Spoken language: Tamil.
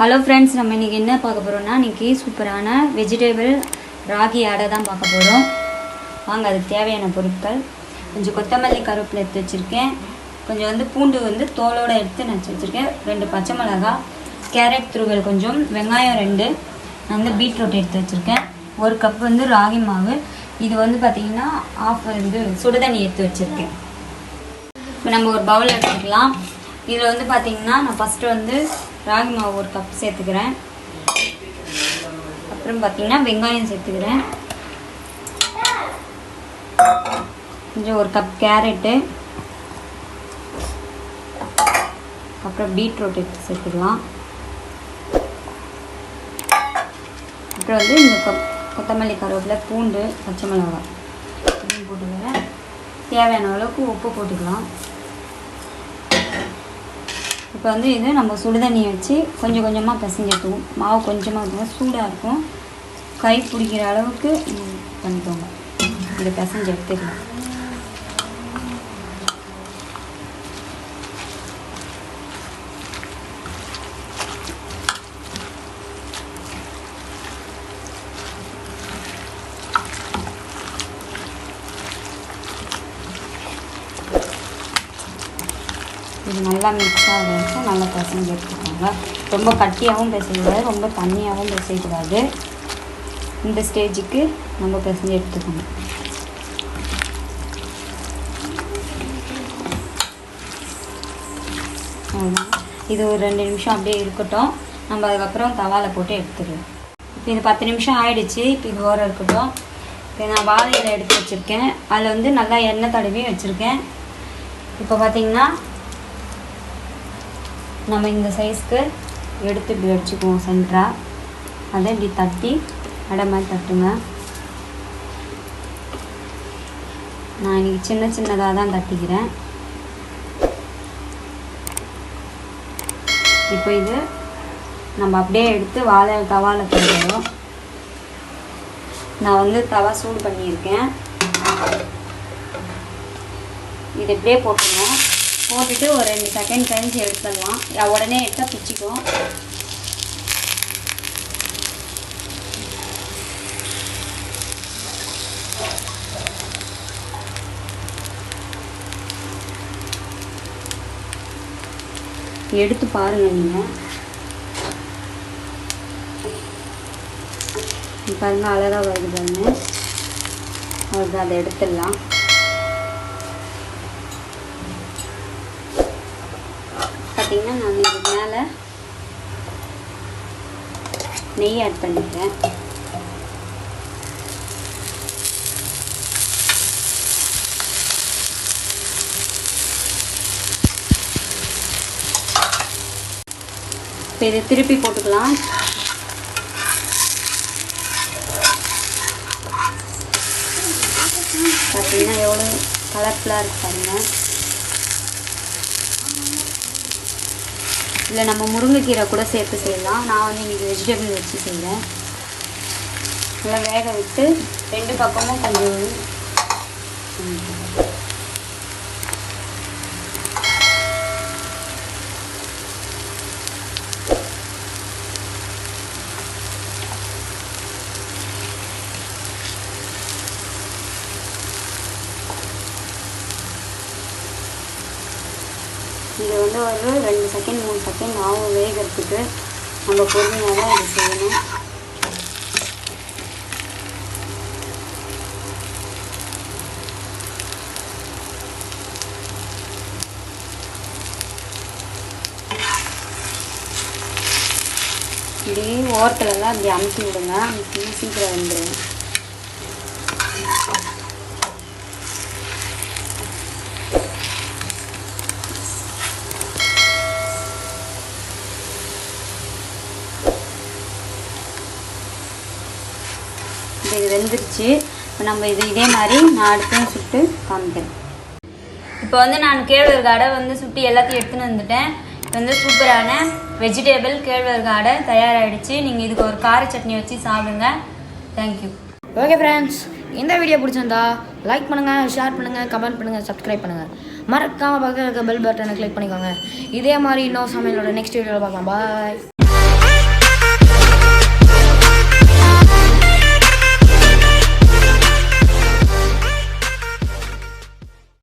ஹலோ ஃப்ரெண்ட்ஸ், நம்ம இன்றைக்கி என்ன பார்க்க போகிறோம்னா, இன்றைக்கி சூப்பரான வெஜிடபிள் ராகி அடை தான் பார்க்க போகிறோம். வாங்க, அதுக்கு தேவையான பொருட்கள்: கொஞ்சம் கொத்தமல்லி கருவேப்பிலை எடுத்து வச்சுருக்கேன், கொஞ்சம் பூண்டு தோலோடு எடுத்து நச்சு வச்சுருக்கேன், 2 பச்சை மிளகா, கேரட் துருவல் கொஞ்சம், வெங்காயம் 2, நான் பீட்ரூட் எடுத்து வச்சுருக்கேன், 1 கப் ராகி மாவு. இது பார்த்திங்கன்னா ஆஃப் சுடுதண்ணி எடுத்து வச்சுருக்கேன். இப்போ நம்ம ஒரு பவுல் எடுத்துக்கலாம். இதில் பார்த்திங்கன்னா நான் ஃபஸ்ட்டு ராகி மாவு 1 கப் சேர்த்துக்கிறேன். அப்புறம் பார்த்திங்கன்னா வெங்காயம் சேர்த்துக்கிறேன், கொஞ்சம் 1 கப் கேரட்டு, அப்புறம் பீட்ரூட் எடுத்து சேர்த்துக்கலாம். அப்புறம் இந்த கப் கொத்தமல்லி கருவேப்பிலை, பூண்டு, பச்சை மிளகாய் போட்டுக்கிறேன். தேவையான அளவுக்கு உப்பு போட்டுக்கலாம். இப்போ இது நம்ம சுடுதண்ணி வச்சு கொஞ்சம் கொஞ்சமாக பிசைஞ்சு எடுத்துவோம். மாவு கொஞ்சமாக இருக்கும், சூடாக இருக்கும், கை பிடிக்கிற அளவுக்கு பண்ணிக்கோங்க. இதை பிசைஞ்சு எடுத்துக்கலாம். இது நல்லா மிக்ஸ் ஆகிடுச்சு, நல்லா பிசைஞ்சு எடுத்துக்கோங்க. ரொம்ப கட்டியாகவும் பிசையக்கூடாது, ரொம்ப தண்ணியாகவும் பிசையக்கூடாது. இந்த ஸ்டேஜுக்கு நம்ம பிசைஞ்சு எடுத்துக்கணும். இது ஒரு 2 நிமிஷம் அப்படியே இருக்கட்டும். நம்ம அதுக்கப்புறம் தவாவில் போட்டு எடுத்துக்கலாம். இப்போ இது 10 நிமிஷம் ஆகிடுச்சு. இப்போ இது ஓரம் இருக்கட்டும். இப்போ நான் வாழையில் எடுத்து வச்சுருக்கேன். அதில் நல்லா எண்ணெய் தடவி வச்சுருக்கேன். இப்போ பார்த்திங்கன்னா நம்ம இந்த சைஸ்க்கு எடுத்து இப்படி வச்சுக்குவோம் சென்டராக. அதை இப்படி தட்டி அடை மாதிரி தட்டுங்க. நான் இன்றைக்கி சின்ன சின்னதாக தான் தட்டிக்கிறேன். இப்போ இது நம்ம அப்படியே எடுத்து தவாவில் போடுறோம். நான் தவா சூடு பண்ணியிருக்கேன். இது இப்படியே போட்டுருவோம். போட்டுட்டு ஒரு 2 செகண்ட் கழிச்சு எடுத்துடலாம். உடனே எடுத்தால் பிச்சுக்கும். எடுத்து பாருங்கள். நீங்கள் பாருங்க, அழகாக வருது பாருங்க. அவருக்கு அதை எடுத்துடலாம். பார்த்திங்கன்னா நான் இதுக்கு மேலே நெய் ஆட் பண்ணிக்கிறேன். இப்போ இதை திருப்பி போட்டுக்கலாம். பார்த்திங்கன்னா எவ்வளோ கலர்ஃபுல்லாக இருக்கு பாருங்கள். இல்லை நம்ம முருங்கைக்கீரை கூட சேர்த்து செய்யலாம். நான் இன்றைக்கி வெஜிடபிள் வச்சு செய்கிறேன். நல்லா வேக விட்டு 2 பக்கமும் கொஞ்சம் இது ஒரு 2 செகண்ட் 3 செகண்ட் ஆகும் வேகிறதுக்கு. நம்ம பொறுமையாக தான் இது செய்யணும். இப்படி ஓரத்துலலாம் இப்படி அமுத்தி விடுங்க. அமுத்தி சீக்கிரம் வந்துடும். இது வெந்துருச்சு. இப்போ நம்ம இதே மாதிரி நான் அடுத்தையும் சுட்டு காமிக்கிறேன். இப்போ நான் கேழ்வரகு அடை சுட்டி எல்லாத்தையும் எடுத்துன்னு வந்துட்டேன். இப்போ சூப்பரான வெஜிடபிள் கேழ்வரகு அடை தயாராகிடுச்சு. நீங்கள் இதுக்கு ஒரு கார சட்னி வச்சு சாப்பிடுங்க. தேங்க்யூ. ஓகே ஃப்ரெண்ட்ஸ், இந்த வீடியோ பிடிச்சிருந்தா லைக் பண்ணுங்கள், ஷேர் பண்ணுங்கள், கமெண்ட் பண்ணுங்கள், சப்ஸ்கிரைப் பண்ணுங்கள். மறக்காமல் பக்கத்தில் இருக்க பெல் பட்டனை கிளிக் பண்ணிக்கோங்க. இதே மாதிரி இன்னொரு சமையலோட நெக்ஸ்ட் வீடியோவில் பார்க்கலாம். பாய்.